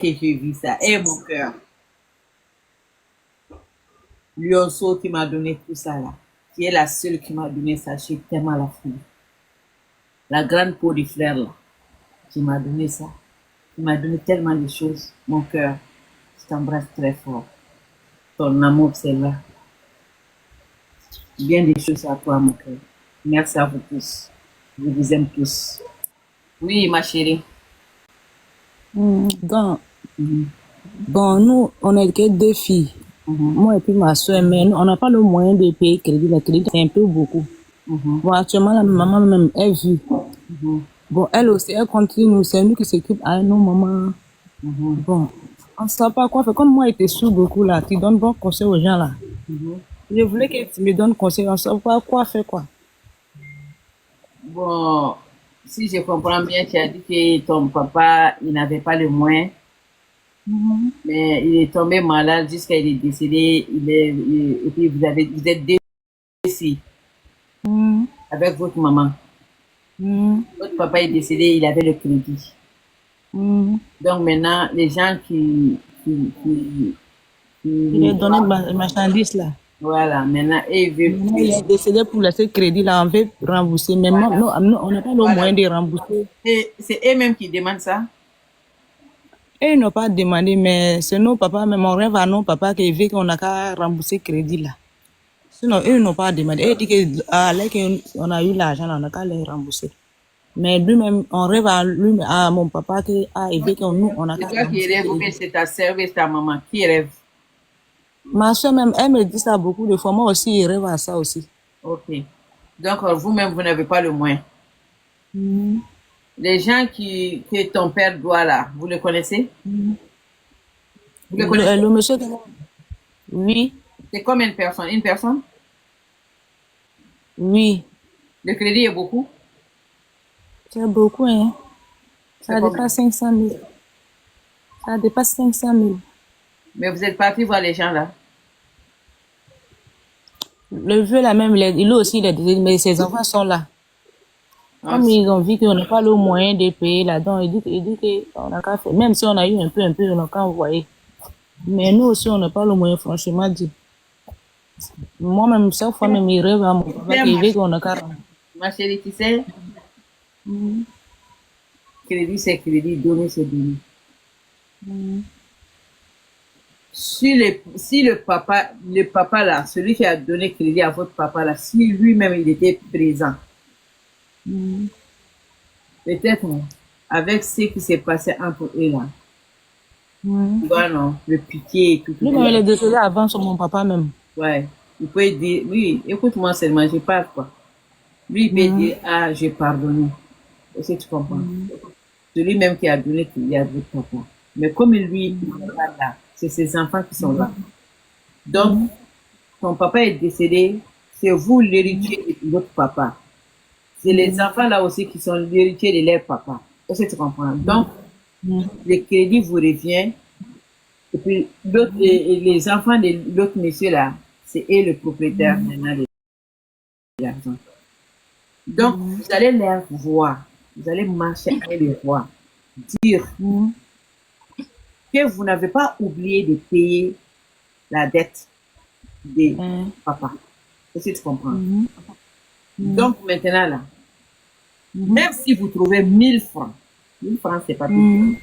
que j'ai vu ça. Et mon cœur. Lionceau qui m'a donné tout ça là. Qui est la seule qui m'a donné ça. J'ai tellement la fille. La grande peau du frère là. Qui m'a donné ça. Qui m'a donné tellement de choses. Mon cœur. Je t'embrasse très fort. Ton amour, c'est là. Bien des choses à toi, mon cœur. Merci à vous tous. Je vous aime tous. Oui, ma chérie. Donc, Mhm. bon, nous, on est que deux filles. Mhm. Moi et puis ma soeur, mais nous, on n'a pas le moyen de payer crédit. Le crédit, c'est un peu beaucoup. Mhm. Bon, actuellement, la maman même est vue. Mhm. Bon, elle aussi, elle continue. C'est nous qui s'occupent à nos mamans. Mhm. Bon, on ne sait pas quoi faire. Comme moi, j'étais sous beaucoup là, tu donnes bon conseil aux gens là. Mhm. Je voulais que tu me donnes conseil. On ne sait pas quoi faire quoi. Bon, si je comprends bien, tu as dit que ton papa, il n'avait pas le moyen, mais il est tombé malade jusqu'à il est décédé. Et puis vous êtes deux ici avec votre maman. Votre papa est décédé, il avait le crédit. Donc maintenant, les gens Il qui a donné ma marchandise là. voilà, maintenant, ils veulent, Maintenant, il est décédé pour laisser crédit là. On veut rembourser. Mais non, voilà, on n'a pas le voilà. moyen de rembourser. Et c'est eux-mêmes qui demandent ça. Et ils n'ont pas demandé, mais c'est nos papas, mais mon rêve à nos papas qui veut qu'on a qu'à rembourser crédit là. Sinon, eux n'ont pas demandé. Eux disent qu'on a eu l'argent, là, on a qu'à les rembourser. Mais lui-même, on rêve à lui, à mon papa qui a élevé qu'on nous, on a C'est qu'à toi qui rembourser rêves ou bien crédit. c'est ta sœur ou bien c'est ta maman qui rêve. Ma soeur même, elle me dit ça beaucoup de fois. Moi aussi, je rêve à ça aussi. Ok. Donc, vous-même, vous n'avez pas le moyen. Les gens que ton père doit là, vous le connaissez? Vous le connaissez? Le monsieur, oui, C'est combien de personnes? Une personne? oui, Le crédit est beaucoup? c'est beaucoup, hein. C'est Ça combien? dépasse 500 000. Ça dépasse 500 000. Mais vous êtes parti voir les gens là. Le vieux là même, il aussi, il est décédé, mais ses enfants sont là. Ah, Comme ils ont vu qu'on n'a pas le moyen de payer là-dedans, il dit qu'on a qu'à faire. Même si on a eu un peu, on a qu'à envoyer. Mais nous aussi, on n'a pas le moyen, franchement dit. Moi-même, chaque fois, même, il rêve à mon tu papa sais, qu'il veut qu'on a qu'à ma chérie, tu sais, crédit c'est crédit, donner c'est donner. Si le papa là, celui qui a donné crédit à votre papa là, si lui-même il était présent, peut-être avec ce qui s'est passé entre eux là, tu vois, non, le pitié et tout, tout, lui-même, il est décédé avant sur mon papa même. ouais, il peut dire, oui, écoute-moi seulement, je parle quoi. Lui, il peut dire, ah, j'ai pardonné. Est-ce que tu comprends? Celui même qui a donné crédit à votre papa. Mais comme lui, il n'est pas là, c'est ses enfants qui sont là. Donc, ton papa est décédé, c'est vous l'héritier de votre papa. C'est les enfants là aussi qui sont l'héritier de leur papa. Est-ce que tu comprends? Donc, le crédit vous revient. Et puis, et les enfants de l'autre monsieur là, c'est eux le propriétaire maintenant de l'argent. Donc, vous allez les voir. Vous allez marcher et les voir. Dire que vous n'avez pas oublié de payer la dette de papa. Est-ce que tu comprends? Donc, maintenant là, même si vous trouvez 1000 francs, 1000 francs, c'est pas tout.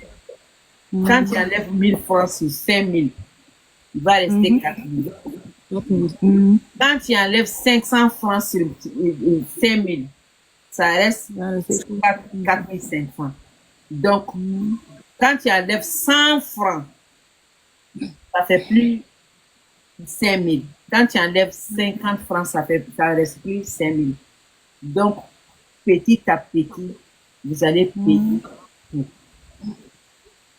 Quand tu enlèves 1000 francs sur 5000, il va rester 4000. Quand tu enlèves 500 francs sur 5000, ça reste 4500. Donc, quand tu enlèves 100 francs, ça fait plus 5000. Quand tu enlèves 50 francs, ça reste plus 5000. Donc, petit à petit, vous allez payer tout.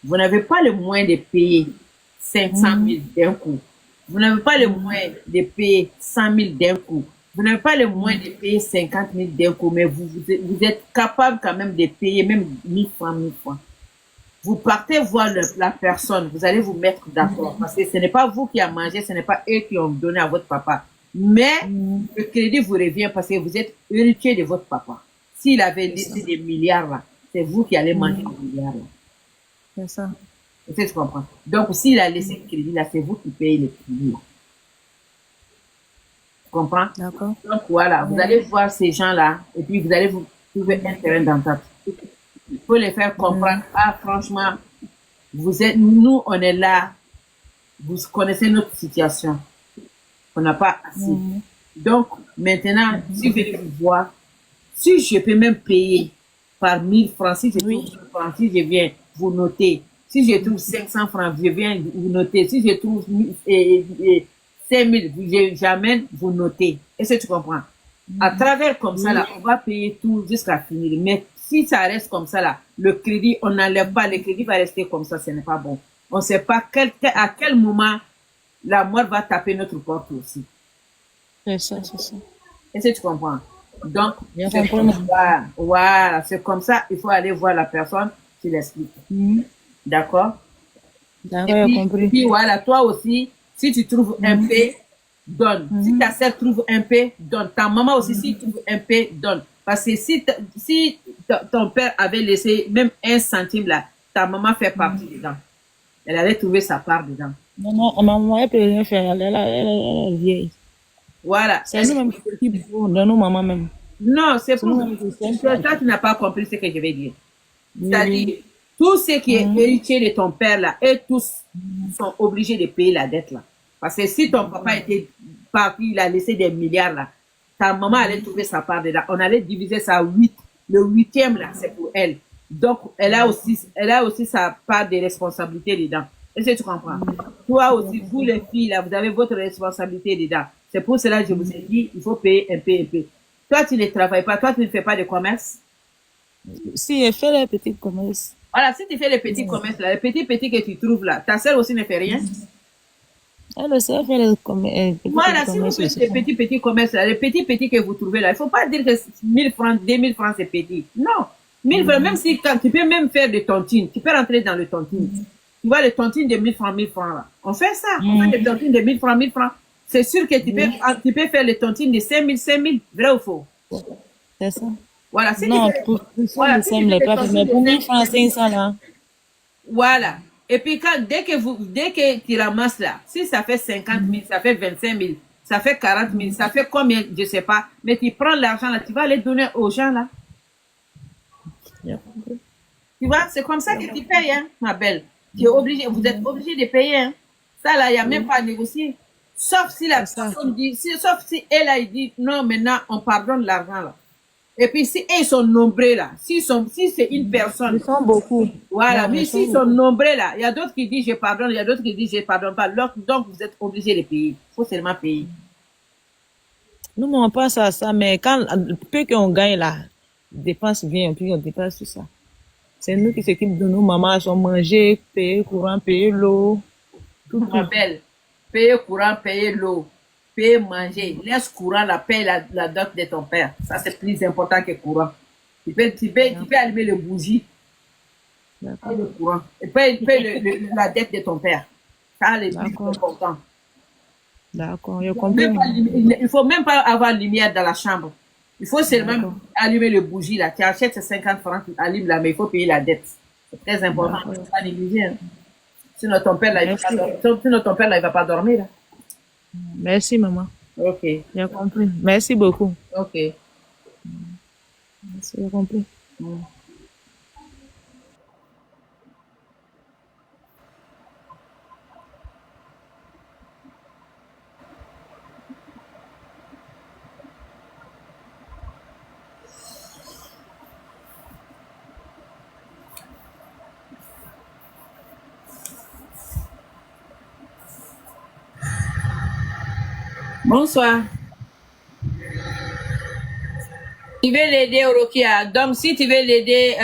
Vous n'avez pas le moyen de payer 500 000 d'un coup. Vous n'avez pas le moyen de payer 100 000 d'un coup. Vous n'avez pas le moyen de payer 50 000 d'un coup, mais vous êtes capable quand même de payer même 1000 francs, 1000 francs. Vous partez voir la personne, vous allez vous mettre d'accord. Parce que ce n'est pas vous qui avez mangé, ce n'est pas eux qui ont donné à votre papa. Mais le crédit vous revient parce que vous êtes héritier de votre papa. S'il avait laissé des milliards là, c'est vous qui allez manger des milliards là. C'est ça. Est-ce que tu comprends? Donc, s'il a laissé le crédit là, c'est vous qui payez le crédit là. Tu comprends? D'accord. Donc, voilà, vous Ouais. allez voir ces gens-là et puis vous allez vous trouver un terrain d'entente. Il faut les faire comprendre. Ah, franchement, nous, on est là. Vous connaissez notre situation. On n'a pas assez. Donc, maintenant, si je vais vous voir, si je peux même payer par 1000 francs, si je trouve 1000 francs, si je viens vous noter, si je trouve 500 francs, je viens vous noter, si je trouve 5000, j'amène vous noter. Est-ce que tu comprends? À travers comme ça, là, on va payer tout jusqu'à finir. Mais si ça reste comme ça, là, le crédit, on n'enlève pas, le crédit va rester comme ça, ce n'est pas bon. On ne sait pas à quel moment la mort va taper notre porte aussi. C'est ça, c'est ça. Est-ce que tu comprends? Donc, Bien c'est compris. voilà, c'est comme ça, il faut aller voir la personne qui l'explique. D'accord? D'accord, Et j'ai puis, compris. voilà, toi aussi, si tu trouves un P, donne. Si ta sœur trouve un P, donne. Ta maman aussi, si tu trouves un P, donne. Parce que si ton père avait laissé même 1 centime là, ta maman fait partie dedans. Elle allait trouver sa part dedans. Non, non, maman, elle peut rien faire. Elle est vieille. Voilà. C'est nous-mêmes qui vivons dans nos mamans même. Non, c'est C'est pour nous-mêmes qui sommes. toi, tu n'as pas compris ce que je vais dire. Oui, C'est-à-dire, oui. tout ce qui est héritier de ton père là, et tous sont obligés de payer la dette là. Parce que si ton papa était parti, il a laissé des milliards là, ta maman allait trouver sa part dedans. On allait diviser ça 8. Le 8e là, c'est pour elle. Donc, elle a aussi sa part de responsabilité dedans. Est-ce que tu comprends? Toi aussi, vous les filles là, vous avez votre responsabilité dedans. C'est pour cela que je vous ai dit, il faut payer un peu, un peu. Toi, tu ne travailles pas, toi, tu ne fais pas de commerce. Si elle fait les petits commerces. Voilà, si tu fais les petits commerces là, les petits que tu trouves là, ta sœur aussi ne fait rien. Elle aussi, elle fait les petits Voilà, si vous commerces faites aussi. les petits commerces là, les petits que vous trouvez là, il ne faut pas dire que 1000 francs, 2000 francs c'est petit. Non. 1000 francs, même si quand tu peux même faire des tontines, tu peux rentrer dans le tontine. Tu vois les tontines de 1000 francs, 1000 francs là. On fait ça, on fait des tontines de 1000 francs, 1000 francs. C'est sûr que tu peux faire les tontines de 5000, 5000, vrai ou faux? C'est ça. Voilà, si Non, tu fais, pour voilà, ça, si ça tu me fais l'est des pas fait. tontines Mais de pour 1000 5000, francs, 500 là. voilà. Et puis dès que tu ramasses là, si ça fait 50 000, ça fait 25 000, ça fait 40 000, ça fait combien, je ne sais pas, mais tu prends l'argent là, tu vas les donner aux gens là. Tu vois, c'est comme ça que tu payes, hein, ma belle. Tu es obligé, vous êtes obligé de payer, hein. Ça là, il n'y a même pas à négocier. Sauf si la personne dit, sauf si elle a dit, non, maintenant, on pardonne l'argent là. Et puis si ils sont nombreux là, si c'est une personne, Ils sont beaucoup. voilà, Non, mais ils sont s'ils sont beaucoup. nombreux là, il y a d'autres qui disent je pardonne, il y a d'autres qui disent je pardonne pas. Donc vous êtes obligé de payer. Il faut seulement payer. Nous, on pense à ça, mais quand le peu qu'on gagne là, dépense bien, puis on dépense tout ça. C'est nous qui s'occupent de nos mamans, sont manger, payer courant, payer l'eau, tout, Ma tout. belle, payer courant, payer l'eau, payer manger. Laisse courant la paye la dot de ton père. Ça c'est plus important que courant. Tu peux allumer le bougie, paye le courant. Et paye la dette de ton père. Ça c'est le plus important. D'accord, j'ai compris. Il ne faut même pas avoir lumière dans la chambre. Il faut seulement allumer le bougie là. Tu achètes ces 50 francs, tu allumes là, mais il faut payer la dette. C'est très important. Il ne faut pas négliger. Hein. Sinon ton père là, il va pas dormir là. Merci, maman. Ok. J'ai compris. Merci beaucoup. Ok. Merci, j'ai compris. Bonsoir. Tu veux l'aider, Rokia. Donc, si tu veux l'aider,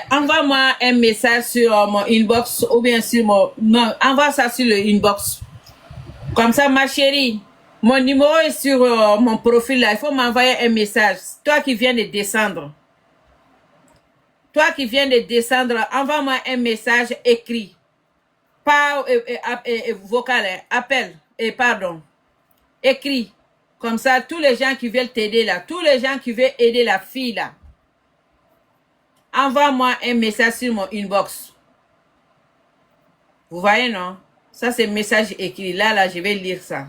envoie-moi un message sur mon inbox ou bien sur mon... Non, envoie ça sur le inbox. Comme ça, ma chérie, mon numéro est sur mon profil là. Il faut m'envoyer un message. Toi qui viens de descendre. Toi qui viens de descendre, envoie-moi un message écrit. Pas vocal, hein, appel, et pardon. Écrit. Comme ça, tous les gens qui veulent t'aider là, tous les gens qui veulent aider la fille là, envoie-moi un message sur mon inbox. Vous voyez, non? Ça, c'est message écrit. Là, je vais lire ça.